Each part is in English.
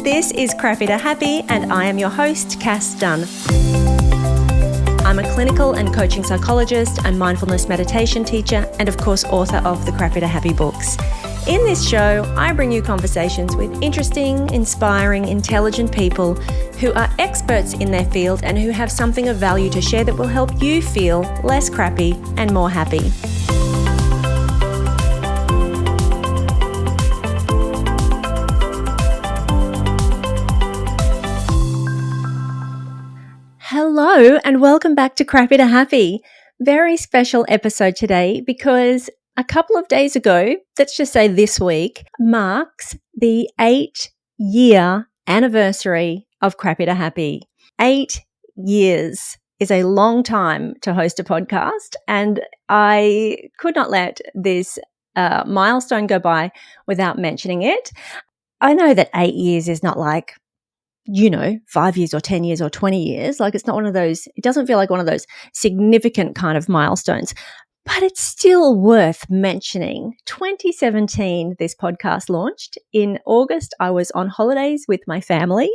This is Crappy to Happy, and I am your host, Cass Dunn. I'm a clinical and coaching psychologist and mindfulness meditation teacher, and of course, author of the Crappy to Happy books. In this show, I bring you conversations with interesting, inspiring, intelligent people who are experts in their field and who have something of value to share that will help you feel less crappy and more happy. Hello and welcome back to Crappy to Happy. Very special episode today because a couple of days ago, let's just say this week, marks the 8-year anniversary of Crappy to Happy. 8 years is a long time to host a podcast, and I could not let this milestone go by without mentioning it. I know that 8 years is not like 5 years or 10 years or 20 years. Like, it's not one of those, it doesn't feel like one of those significant kind of milestones, but it's still worth mentioning. 2017, this podcast launched. In August, I was on holidays with my family.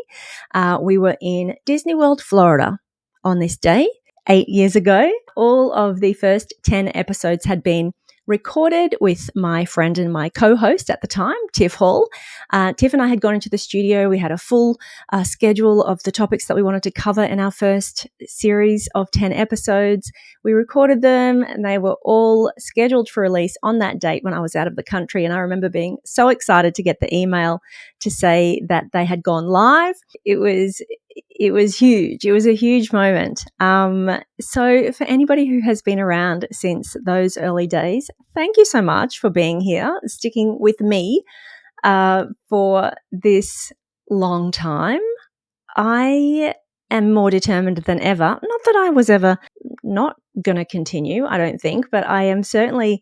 We were in Disney World, Florida on this day, 8 years ago. All of the first 10 episodes had been recorded with my friend and my co-host at the time, Tiff Hall. Tiff and I had gone into the studio. We had a full schedule of the topics that we wanted to cover in our first series of 10 episodes. We recorded them and they were all scheduled for release on that date when I was out of the country. And I remember being so excited to get the email to say that they had gone live. It was huge. It was a huge moment. So for anybody who has been around since those early days, thank you so much for being here, sticking with me for this long time. I am more determined than ever. Not that I was ever not going to continue, I don't think, but I am certainly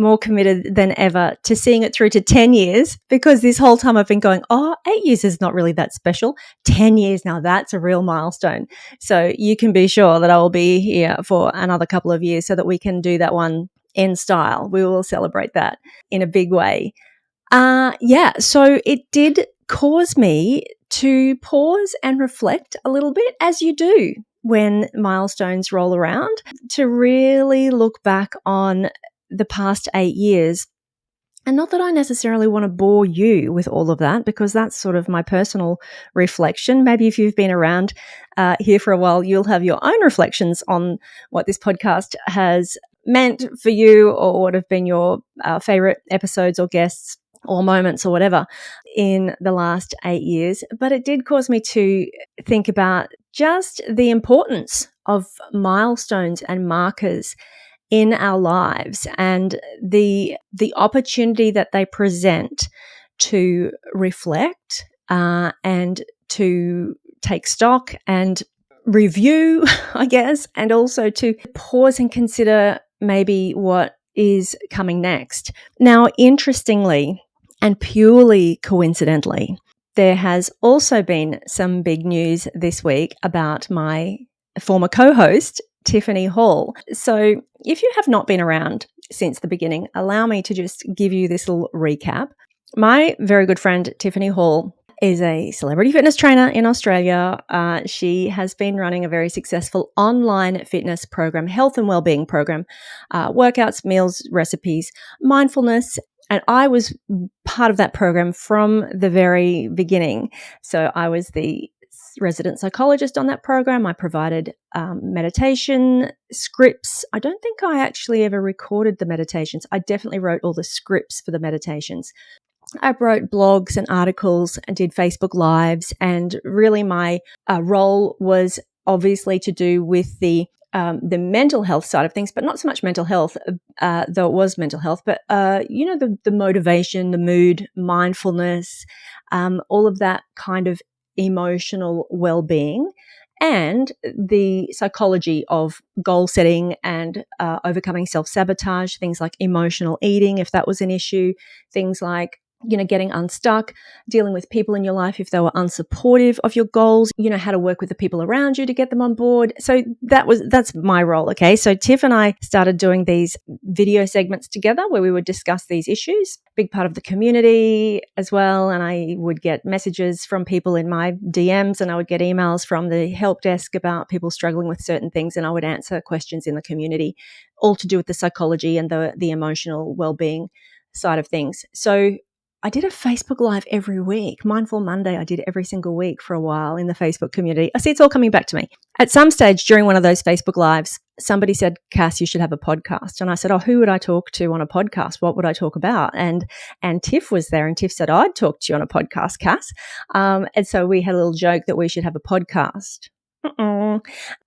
more committed than ever to seeing it through to 10 years, because this whole time I've been going, 8 years is not really that special. 10 years now, that's a real milestone. So you can be sure that I will be here for another couple of years so that we can do that one in style. We will celebrate that in a big way. So it did cause me to pause and reflect a little bit, as you do when milestones roll around, to really look back on the past 8 years. And not that I necessarily want to bore you with all of that, because that's sort of my personal reflection. Maybe if you've been around here for a while, you'll have your own reflections on what this podcast has meant for you, or what have been your favorite episodes or guests or moments or whatever in the last 8 years. But it did cause me to think about just the importance of milestones and markers in our lives, and the opportunity that they present to reflect and to take stock and review, I guess, and also to pause and consider maybe what is coming next. Now, interestingly and purely coincidentally, there has also been some big news this week about my former co-host, Tiffiny Hall. So if you have not been around since the beginning, allow me to just give you this little recap. My very good friend, Tiffiny Hall, is a celebrity fitness trainer in Australia. She has been running a very successful online fitness program, health and wellbeing program, workouts, meals, recipes, mindfulness. And I was part of that program from the very beginning. So I was the resident psychologist on that program. I provided meditation scripts. I don't think I actually ever recorded the meditations. I definitely wrote all the scripts for the meditations. I wrote blogs and articles and did Facebook Lives. And really my role was obviously to do with the mental health side of things, but not so much mental health, though it was mental health, but, the motivation, the mood, mindfulness, all of that kind of emotional well-being, and the psychology of goal setting and overcoming self-sabotage, things like emotional eating, if that was an issue, things like getting unstuck, dealing with people in your life if they were unsupportive of your goals, how to work with the people around you to get them on board. So that's my role. Okay. So Tiff and I started doing these video segments together where we would discuss these issues, big part of the community as well. And I would get messages from people in my DMs, and I would get emails from the help desk about people struggling with certain things. And I would answer questions in the community, all to do with the psychology and the emotional well-being side of things. So I did a Facebook Live every week. Mindful Monday, I did every single week for a while in the Facebook community. I see it's all coming back to me. At some stage during one of those Facebook Lives, somebody said, Cass, you should have a podcast. And I said, who would I talk to on a podcast? What would I talk about? And Tiff was there, and Tiff said, I'd talk to you on a podcast, Cass. And so we had a little joke that we should have a podcast.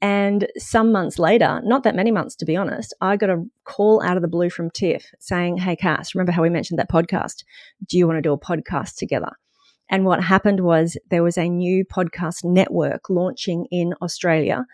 And some months later, not that many months to be honest, I got a call out of the blue from Tiff saying, hey, Cass, remember how we mentioned that podcast? Do you want to do a podcast together? And what happened was there was a new podcast network launching in Australia,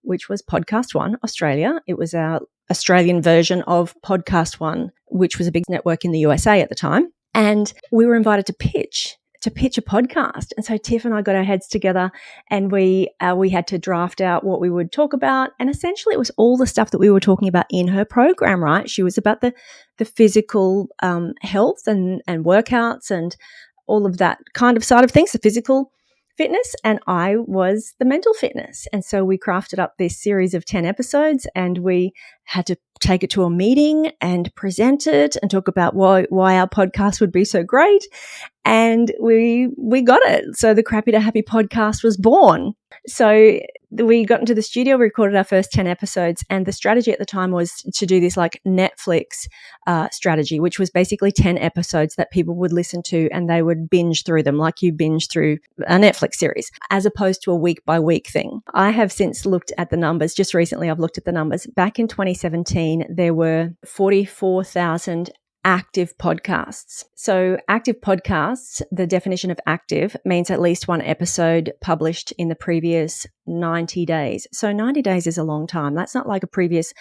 which was Podcast One Australia. It was our Australian version of Podcast One, which was a big network in the USA at the time. And we were invited to pitch a podcast. And so Tiff and I got our heads together, and we had to draft out what we would talk about. And essentially it was all the stuff that we were talking about in her program, right? She was about the physical health and workouts and all of that kind of side of things, the physical fitness, and I was the mental fitness. And so we crafted up this series of 10 episodes, and we had to take it to a meeting and present it and talk about why our podcast would be so great. And we got it. So the Crappy to Happy podcast was born. So we got into the studio, we recorded our first 10 episodes, and the strategy at the time was to do this like Netflix strategy, which was basically 10 episodes that people would listen to and they would binge through them like you binge through a Netflix series, as opposed to a week by week thing. I have since looked at the numbers. Just recently I've looked at the numbers. Back in 2017, there were 44,000 active podcasts. So active podcasts, the definition of active means at least one episode published in the previous 90 days. So 90 days is a long time. That's not like the previous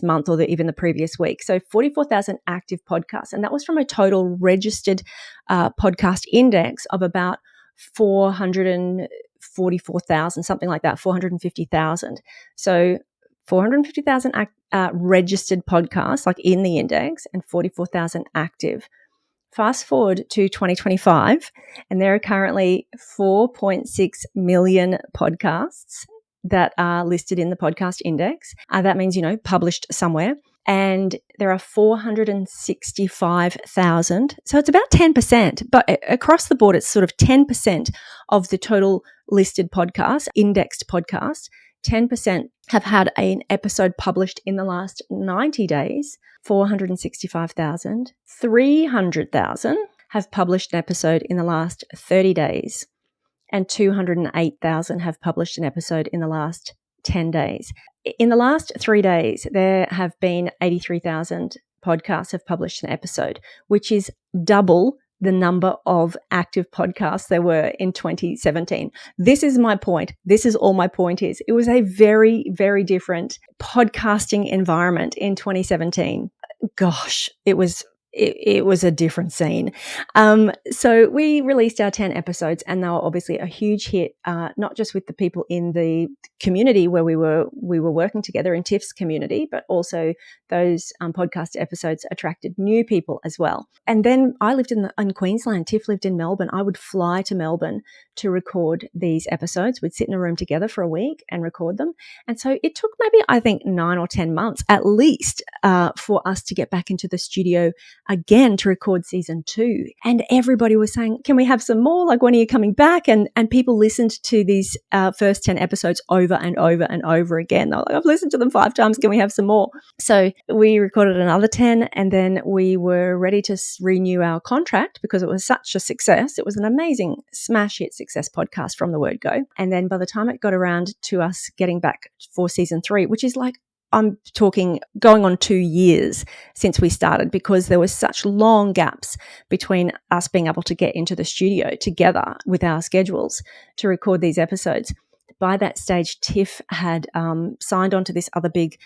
month or even the previous week. So 44,000 active podcasts. And that was from a total registered podcast index of about 444,000, something like that, 450,000. So 450,000 registered podcasts, like in the index, and 44,000 active. Fast forward to 2025, and there are currently 4.6 million podcasts that are listed in the podcast index. That means, published somewhere. And there are 465,000. So it's about 10%, but across the board, it's sort of 10% of the total listed podcasts, indexed podcasts. 10% have had an episode published in the last 90 days, 465,000. 300,000 have published an episode in the last 30 days, and 208,000 have published an episode in the last 10 days. In the last 3 days, there have been 83,000 podcasts have published an episode, which is double the number of active podcasts there were in 2017. This is my point. This is all my point is. It was a very, very different podcasting environment in 2017. Gosh, it was a different scene. So we released our 10 episodes, and they were obviously a huge hit, not just with the people in the community where we were working together in Tiff's community, but also those podcast episodes attracted new people as well. And then I lived in Queensland. Tiff lived in Melbourne. I would fly to Melbourne to record these episodes. We'd sit in a room together for a week and record them. And so it took maybe, I think, 9 or 10 months at least for us to get back into the studio again to record season 2. And everybody was saying, can we have some more? Like, when are you coming back? And people listened to these first 10 episodes over and over and over again. They were like, I've listened to them 5 times. Can we have some more? So we recorded another 10, and then we were ready to renew our contract because it was such a success. It was an amazing smash hit success podcast from the word go. And then by the time it got around to us getting back for season 3, which is like, I'm talking going on 2 years since we started, because there were such long gaps between us being able to get into the studio together with our schedules to record these episodes. by that stage, Tiff had signed on to this other big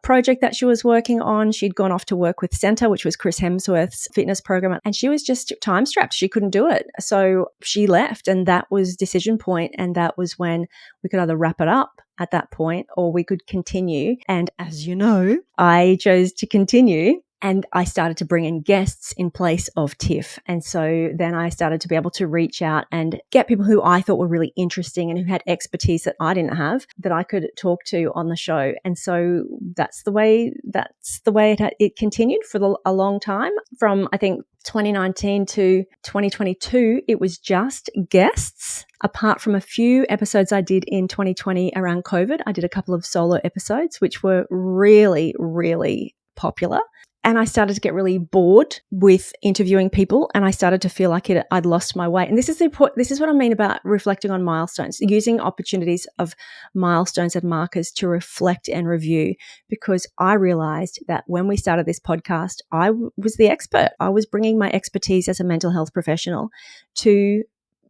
project that she was working on. She'd gone off to work with Centre, which was Chris Hemsworth's fitness program, and she was just time strapped. She couldn't do it. So she left, and that was decision point, and that was when we could either wrap it up at that point or we could continue. And as you know, I chose to continue. And I started to bring in guests in place of Tiff. And so then I started to be able to reach out and get people who I thought were really interesting and who had expertise that I didn't have that I could talk to on the show. And so that's the way it continued for a long time. From, I think, 2019 to 2022, it was just guests. Apart from a few episodes I did in 2020 around COVID, I did a couple of solo episodes, which were really, really popular. And I started to get really bored with interviewing people, and I started to feel like I'd lost my way. And this is what I mean about reflecting on milestones, using opportunities of milestones and markers to reflect and review, because I realized that when we started this podcast, I was the expert. I was bringing my expertise as a mental health professional to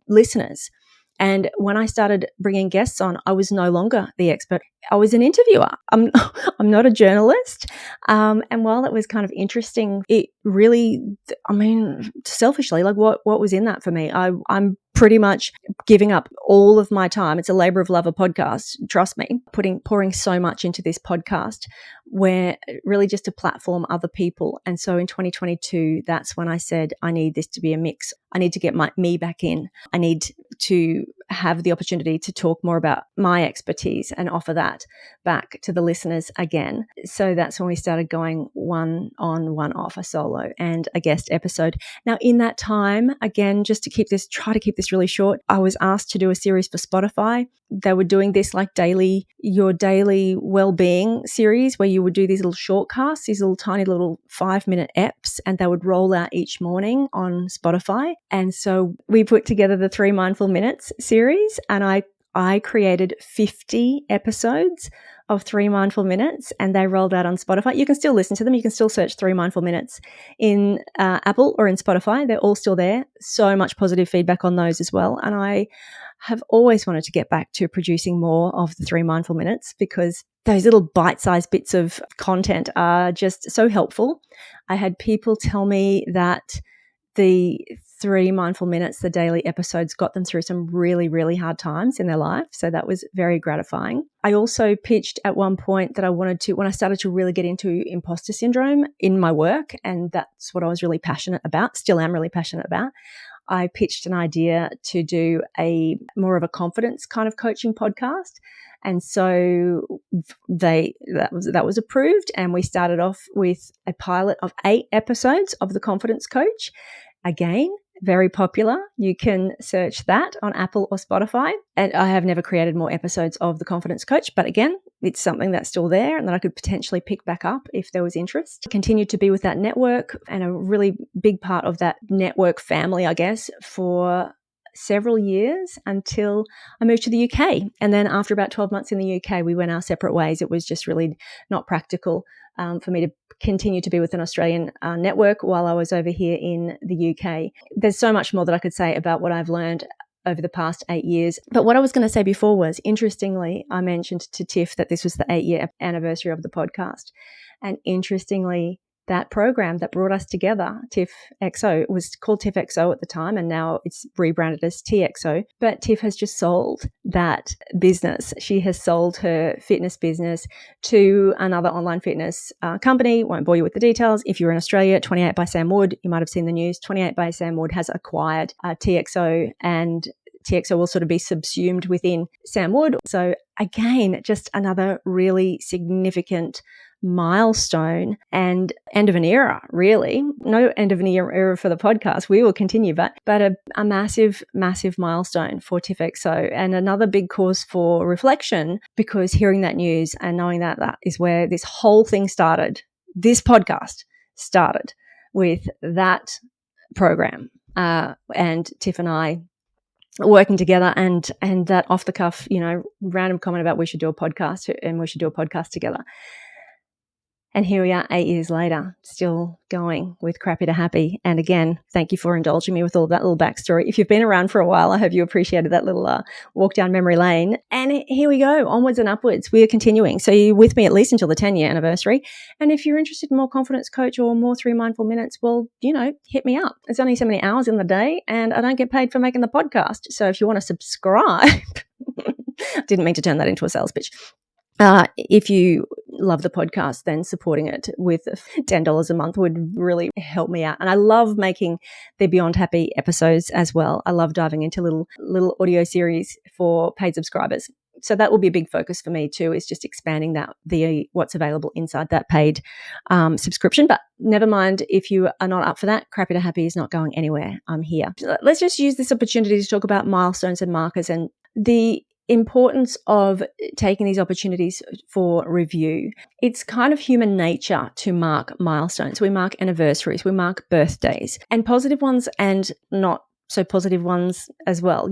listeners. And when I started bringing guests on, I was no longer the expert. I was an interviewer. I'm not a journalist. And while it was kind of interesting, it really, selfishly, like what was in that for me? I'm pretty much giving up all of my time. It's a labor of love, a podcast. Trust me, pouring so much into this podcast, where really just to platform other people. And so in 2022, that's when I said, I need this to be a mix. I need to get me back in. I need to have the opportunity to talk more about my expertise and offer that back to the listeners again. So that's when we started going one on, one off, a solo and a guest episode. Now, in that time, again, just to try to keep this really short, I was asked to do a series for Spotify. They were doing this like your daily well-being series, where you would do these little shortcasts, these little tiny little 5-minute eps, and they would roll out each morning on Spotify. And so we put together the 3 Mindful Minutes series, and I created 50 episodes of 3 Mindful Minutes, and they rolled out on Spotify. You can still listen to them. You can still search 3 Mindful Minutes in Apple or in Spotify. They're all still there. So much positive feedback on those as well. And I have always wanted to get back to producing more of the 3 Mindful Minutes, because those little bite-sized bits of content are just so helpful. I had people tell me that the 3 Mindful Minutes, the daily episodes, got them through some really, really hard times in their life. So that was very gratifying. I also pitched at one point that I wanted to, when I started to really get into imposter syndrome in my work, and that's what I was really passionate about, still am really passionate about, I pitched an idea to do a more of a confidence kind of coaching podcast. And so that was approved, and we started off with a pilot of 8 episodes of The Confidence Coach. Again, very popular. You can search that on Apple or Spotify. And I have never created more episodes of The Confidence Coach, but again, it's something that's still there and that I could potentially pick back up if there was interest. I continued to be with that network, and a really big part of that network family, I guess, for several years until I moved to the UK. And then after about 12 months in the UK, we went our separate ways. It was just really not practical for me to continue to be with an Australian network while I was over here in the UK. There's so much more that I could say about what I've learned over the past 8 years. But what I was going to say before was, interestingly, I mentioned to Tiff that this was the 8-year anniversary of the podcast. And interestingly, that program that brought us together, Tiff XO, was called Tiff XO at the time, and now it's rebranded as TXO. But Tiff has just sold that business. She has sold her fitness business to another online fitness company. Won't bore you with the details. If you're in Australia, 28 by Sam Wood, you might have seen the news. 28 by Sam Wood has acquired TXO, and TXO will sort of be subsumed within Sam Wood. So again, just another really significant milestone and end of an era, really. No end of an era for the podcast. We will continue, but a massive, massive milestone for TIFXO, and another big cause for reflection, because hearing that news and knowing that is where this whole thing started. This podcast started with that program, and Tiff and I working together, and that off the cuff, random comment about we should do a podcast together. And here we are 8 years later, still going with Crappy to Happy. And again, thank you for indulging me with all of that little backstory. If you've been around for a while, I hope you appreciated that little walk down memory lane. And here we go, onwards and upwards. We are continuing. So you're with me at least until the 10-year anniversary. And if you're interested in more confidence coach or more 3 mindful minutes, well, hit me up. It's only so many hours in the day and I don't get paid for making the podcast. So if you want to subscribe, didn't mean to turn that into a sales pitch. If you love the podcast, then supporting it with $10 a month would really help me out. And I love making the Beyond Happy episodes as well. I love diving into little audio series for paid subscribers. So that will be a big focus for me too, is just expanding what's available inside that paid subscription. But never mind if you are not up for that. Crappy to Happy is not going anywhere. I'm here. Let's just use this opportunity to talk about milestones and markers and the importance of taking these opportunities for review. It's kind of human nature to mark milestones. We mark anniversaries, we mark birthdays, and positive ones and not so positive ones as well.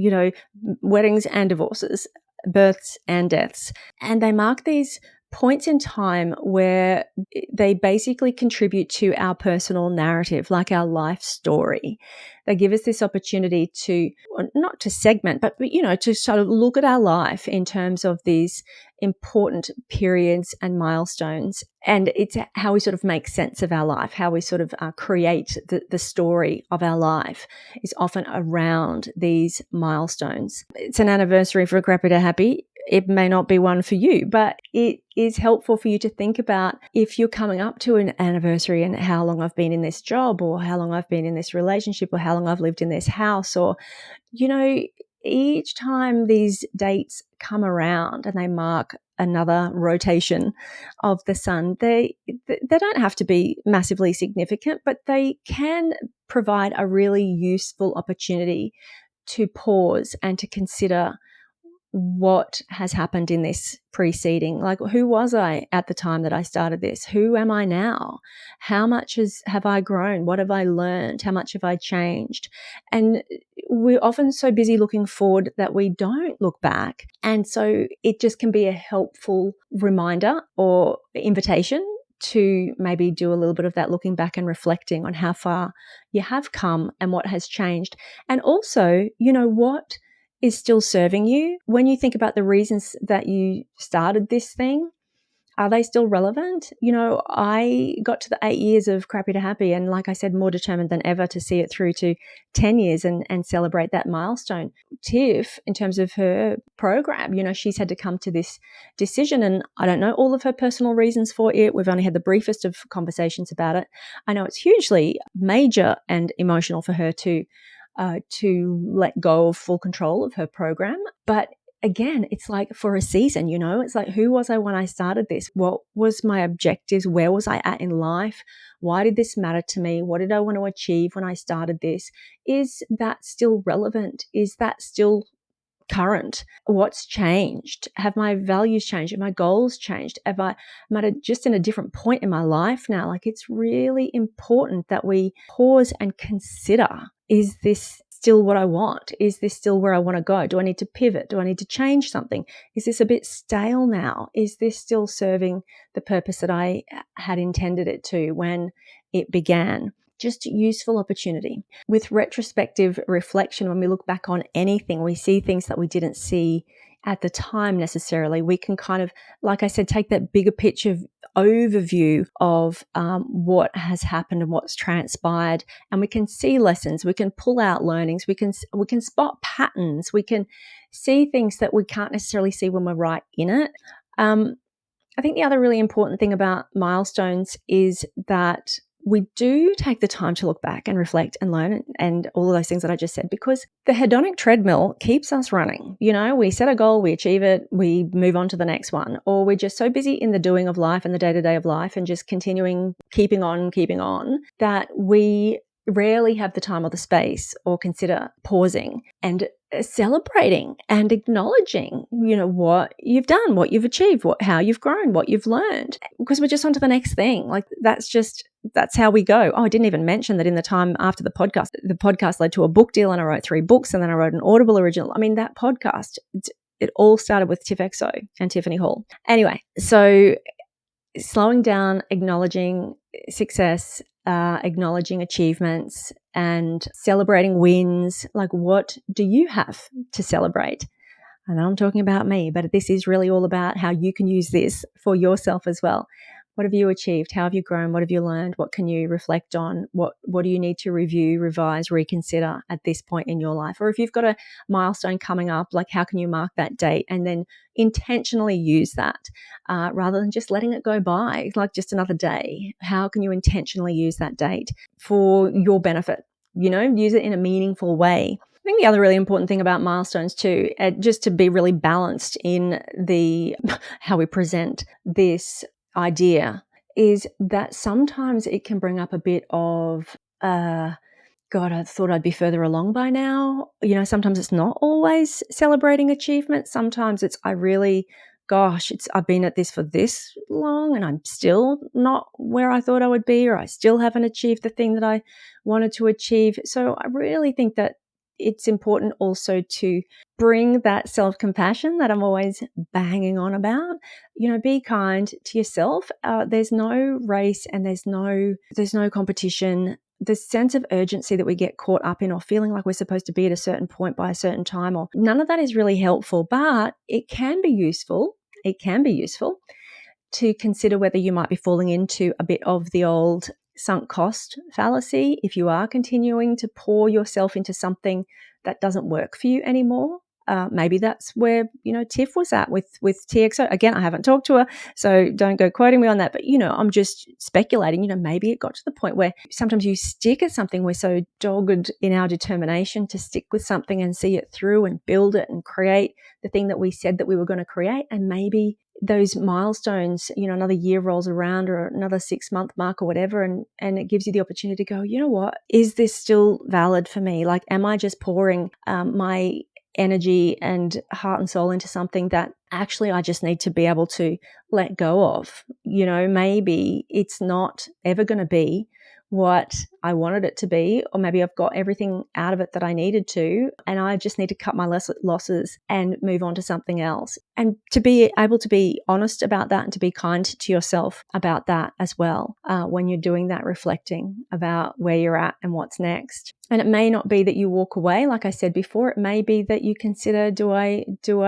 Weddings and divorces, births and deaths. And they mark these points in time where they basically contribute to our personal narrative, like our life story. They give us this opportunity to, not to segment, but to sort of look at our life in terms of these important periods and milestones. And it's how we sort of make sense of our life, how we sort of create the story of our life is often around these milestones. It's an anniversary for Crappy to Happy. It may not be one for you, but it is helpful for you to think about if you're coming up to an anniversary and how long I've been in this job, or how long I've been in this relationship, or how long I've lived in this house, or, each time these dates come around and they mark another rotation of the sun, they don't have to be massively significant, but they can provide a really useful opportunity to pause and to consider what has happened in this preceding. Like, who was I at the time that I started this? Who am I now? How much have I grown? What have I learned? How much have I changed? And we're often so busy looking forward that we don't look back. And so it just can be a helpful reminder or invitation to maybe do a little bit of that looking back and reflecting on how far you have come and what has changed. And also, what is still serving you when you think about the reasons that you started this thing. Are they still relevant? I got to the 8 years of Crappy to Happy, and like I said, more determined than ever to see it through to 10 years and celebrate that milestone. Tiff, in terms of her program, she's had to come to this decision, and I don't know all of her personal reasons for it. We've only had the briefest of conversations about it. I know it's hugely major and emotional for her to let go of full control of her program. But again, it's like for a season, it's like, who was I when I started this? What was my objectives? Where was I at in life? Why did this matter to me? What did I want to achieve when I started this? Is that still relevant? Is that still current? What's changed? Have my values changed? Have my goals changed? Am I just in a different point in my life now? Like, it's really important that we pause and consider, is this still what I want? Is this still where I want to go? Do I need to pivot? Do I need to change something? Is this a bit stale now? Is this still serving the purpose that I had intended it to when it began? Just useful opportunity. With retrospective reflection, when we look back on anything, we see things that we didn't see at the time necessarily. We can kind of, like I said, take that bigger picture overview of what has happened and what's transpired, and we can see lessons. We can pull out learnings. We can spot patterns. We can see things that we can't necessarily see when we're right in it. I think the other really important thing about milestones is that we do take the time to look back and reflect and learn and all of those things that I just said, because the hedonic treadmill keeps us running. We set a goal, we achieve it, we move on to the next one, or we're just so busy in the doing of life and the day-to-day of life and just keeping on, that we rarely have the time or the space or consider pausing and celebrating and acknowledging, what you've done, what you've achieved, how you've grown, what you've learned, because we're just on to the next thing. Like, that's how we go. Oh, I didn't even mention that in the time after the podcast led to a book deal, and I wrote 3 books, and then I wrote an Audible original. I mean, that podcast, it all started with Tiff XO and Tiffiny Hall. Anyway, so slowing down, acknowledging success, acknowledging achievements, and celebrating wins. Like, what do you have to celebrate? I know I'm talking about me, but this is really all about how you can use this for yourself as well. What have you achieved? How have you grown? What have you learned? What can you reflect on? What do you need to review, revise, reconsider at this point in your life? Or if you've got a milestone coming up, like, how can you mark that date and then intentionally use that rather than just letting it go by like just another day? How can you intentionally use that date for your benefit? Use it in a meaningful way. I think the other really important thing about milestones too, just to be really balanced in the how we present this idea, is that sometimes it can bring up a bit of God, I thought I'd be further along by now. Sometimes it's not always celebrating achievement. Sometimes it's I've been at this for this long and I'm still not where I thought I would be, or I still haven't achieved the thing that I wanted to achieve. So I really think that it's important also to bring that self-compassion that I'm always banging on about. Be kind to yourself. There's no race and there's no competition. The sense of urgency that we get caught up in, or feeling like we're supposed to be at a certain point by a certain time, or none of that is really helpful, but it can be useful. It can be useful to consider whether you might be falling into a bit of the old sunk cost fallacy if you are continuing to pour yourself into something that doesn't work for you anymore. Maybe that's where, Tiff was at with TXO. Again, I haven't talked to her, so don't go quoting me on that. But, I'm just speculating, maybe it got to the point where sometimes you stick at something. We're so dogged in our determination to stick with something and see it through and build it and create the thing that we said that we were going to create. And maybe those milestones, another year rolls around, or another 6-month mark or whatever, and it gives you the opportunity to go, you know what, is this still valid for me? Like, am I just pouring my energy and heart and soul into something that actually I just need to be able to let go of? Maybe it's not ever going to be what I wanted it to be, or maybe I've got everything out of it that I needed to, and I just need to cut my losses and move on to something else. And to be able to be honest about that and to be kind to yourself about that as well, when you're doing that reflecting about where you're at and what's next. And it may not be that you walk away, like I said before. It may be that you consider, do I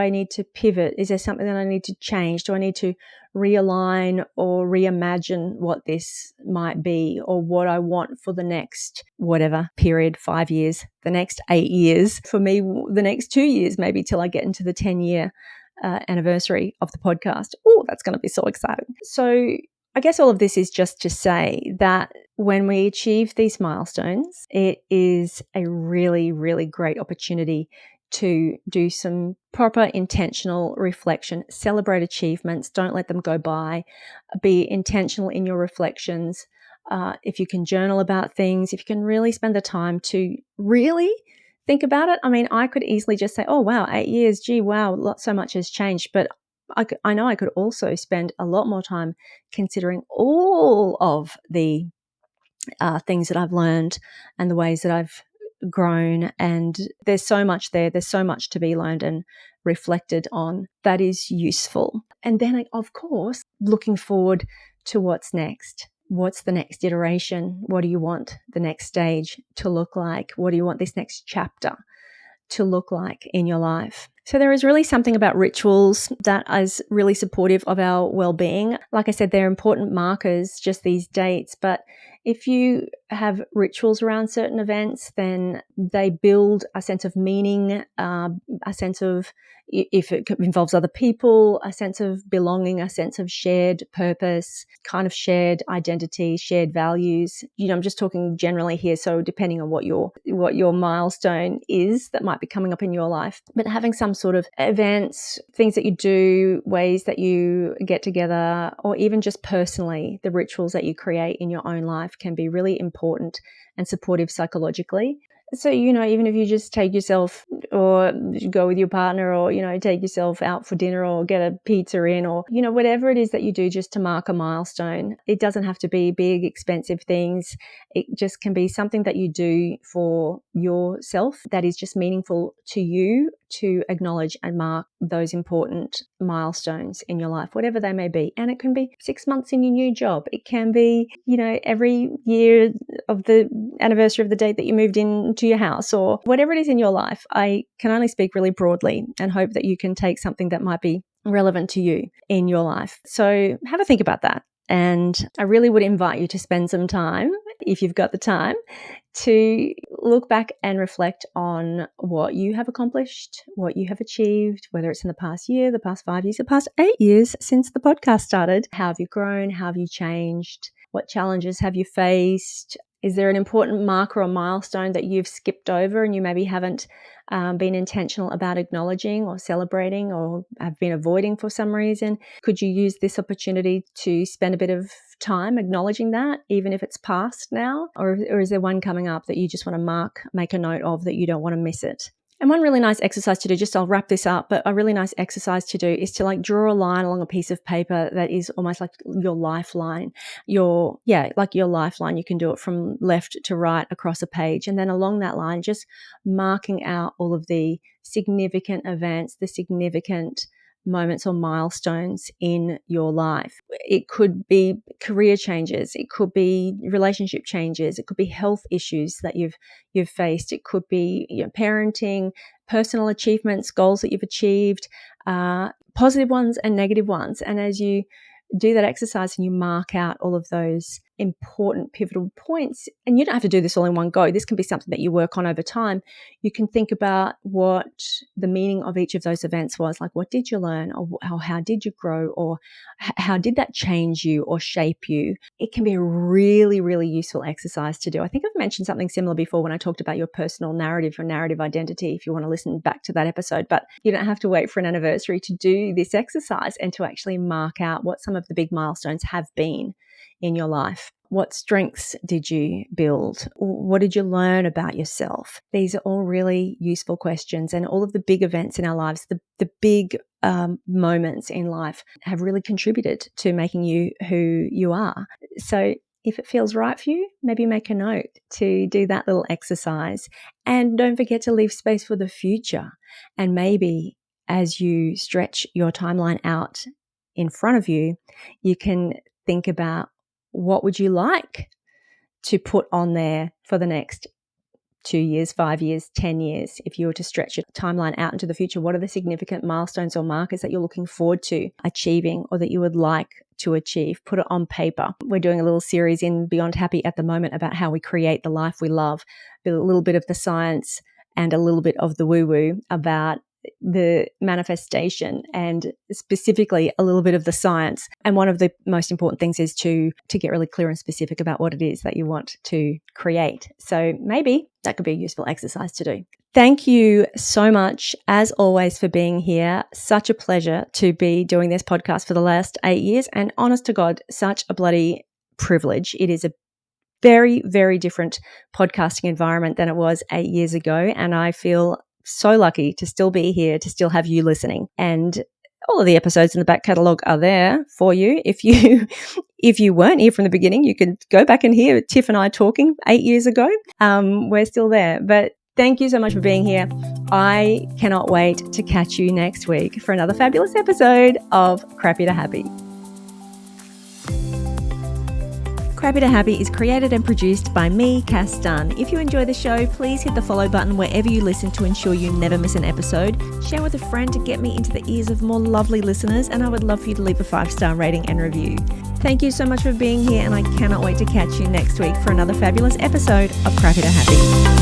need to pivot? Is there something that I need to change? Do I need to realign or reimagine what this might be, or what I want for the next whatever period, 5 years, the next 8 years, for me, the next 2 years, maybe till I get into the 10-year anniversary of the podcast. Oh, that's going to be so exciting. So I guess all of this is just to say that when we achieve these milestones, it is a really, really great opportunity to do some proper intentional reflection, celebrate achievements, don't let them go by, be intentional in your reflections. If you can journal about things, if you can really spend the time to really think about it. I mean, I could easily just say, oh, wow, 8 years, gee, wow, so much has changed. But I know I could also spend a lot more time considering all of the things that I've learned and the ways that I've grown. And there's so much there. There's so much to be learned and reflected on that is useful. And then, of course, looking forward to what's next. What's the next iteration? What do you want the next stage to look like? What do you want this next chapter to look like in your life? So there is really something about rituals that is really supportive of our well-being. Like I said, they're important markers, just these dates. But if you have rituals around certain events, then they build a sense of meaning, a sense of, if it involves other people, a sense of belonging, a sense of shared purpose, kind of shared identity, shared values. I'm just talking generally here. So depending on what your milestone is that might be coming up in your life, but having some sort of events, things that you do, ways that you get together, or even just personally, the rituals that you create in your own life can be really important and supportive psychologically. So, even if you just take yourself, or go with your partner, or, take yourself out for dinner, or get a pizza in, or, whatever it is that you do just to mark a milestone. It doesn't have to be big, expensive things. It just can be something that you do for yourself that is just meaningful to you, to acknowledge and mark those important milestones in your life, whatever they may be. And it can be 6 months in your new job. It can be, every year of the anniversary of the date that you moved into your house, or whatever it is in your life. I can only speak really broadly and hope that you can take something that might be relevant to you in your life. So have a think about that. And I really would invite you to spend some time, if you've got the time, to look back and reflect on what you have accomplished, what you have achieved, whether it's in the past year, the past 5 years, the past 8 years since the podcast started. How have you grown? How have you changed? What challenges have you faced? Is there an important marker or milestone that you've skipped over and you maybe haven't been intentional about acknowledging or celebrating, or have been avoiding for some reason? Could you use this opportunity to spend a bit of time acknowledging that, even if it's past now? Or is there one coming up that you just want to make a note of, that you don't want to miss it? And one really nice exercise to do, I'll wrap this up, but a really nice exercise to do is to draw a line along a piece of paper that is almost like your lifeline. Like your lifeline. You can do it from left to right across a page. And then along that line, just marking out all of the significant events, the significant moments or milestones in your life. It could be career changes, it could be relationship changes, it could be health issues that you've faced, it could be parenting, personal achievements, goals that you've achieved, positive ones and negative ones. And as you do that exercise and you mark out all of those important pivotal points, and you don't have to do this all in one go. This can be something that you work on over time. You can think about what the meaning of each of those events was. Like, what did you learn, or how did you grow, or how did that change you or shape you? It can be a really, really useful exercise to do. I think I've mentioned something similar before when I talked about your personal narrative or narrative identity, if you want to listen back to that episode. But you don't have to wait for an anniversary to do this exercise and to actually mark out what some of the big milestones have been in your life. What strengths did you build? What did you learn about yourself? These are all really useful questions, and all of the big events in our lives, the big moments in life, have really contributed to making you who you are. So if it feels right for you, maybe make a note to do that little exercise. And don't forget to leave space for the future. And maybe as you stretch your timeline out in front of you, you can think about, what would you like to put on there for the next 2 years, 5 years, 10 years? If you were to stretch your timeline out into the future, what are the significant milestones or markers that you're looking forward to achieving, or that you would like to achieve? Put it on paper. We're doing a little series in Beyond Happy at the moment about how we create the life we love, a little bit of the science and a little bit of the woo-woo about the manifestation, and specifically a little bit of the science. And one of the most important things is to get really clear and specific about what it is that you want to create. So maybe that could be a useful exercise to do. Thank you so much, as always, for being here. Such a pleasure to be doing this podcast for the last 8 years, and honest to God, such a bloody privilege. It is a very, very different podcasting environment than it was 8 years ago, and I feel so lucky to still be here, to still have you listening. And all of the episodes in the back catalogue are there for you. If you weren't here from the beginning, you can go back and hear Tiff and I talking 8 years ago. We're still there. But thank you so much for being here. I cannot wait to catch you next week for another fabulous episode of Crappy to Happy. Crappy to Happy is created and produced by me, Cass Dunn. If you enjoy the show, please hit the follow button wherever you listen to ensure you never miss an episode. Share with a friend to get me into the ears of more lovely listeners, and I would love for you to leave a 5-star rating and review. Thank you so much for being here, and I cannot wait to catch you next week for another fabulous episode of Crappy to Happy.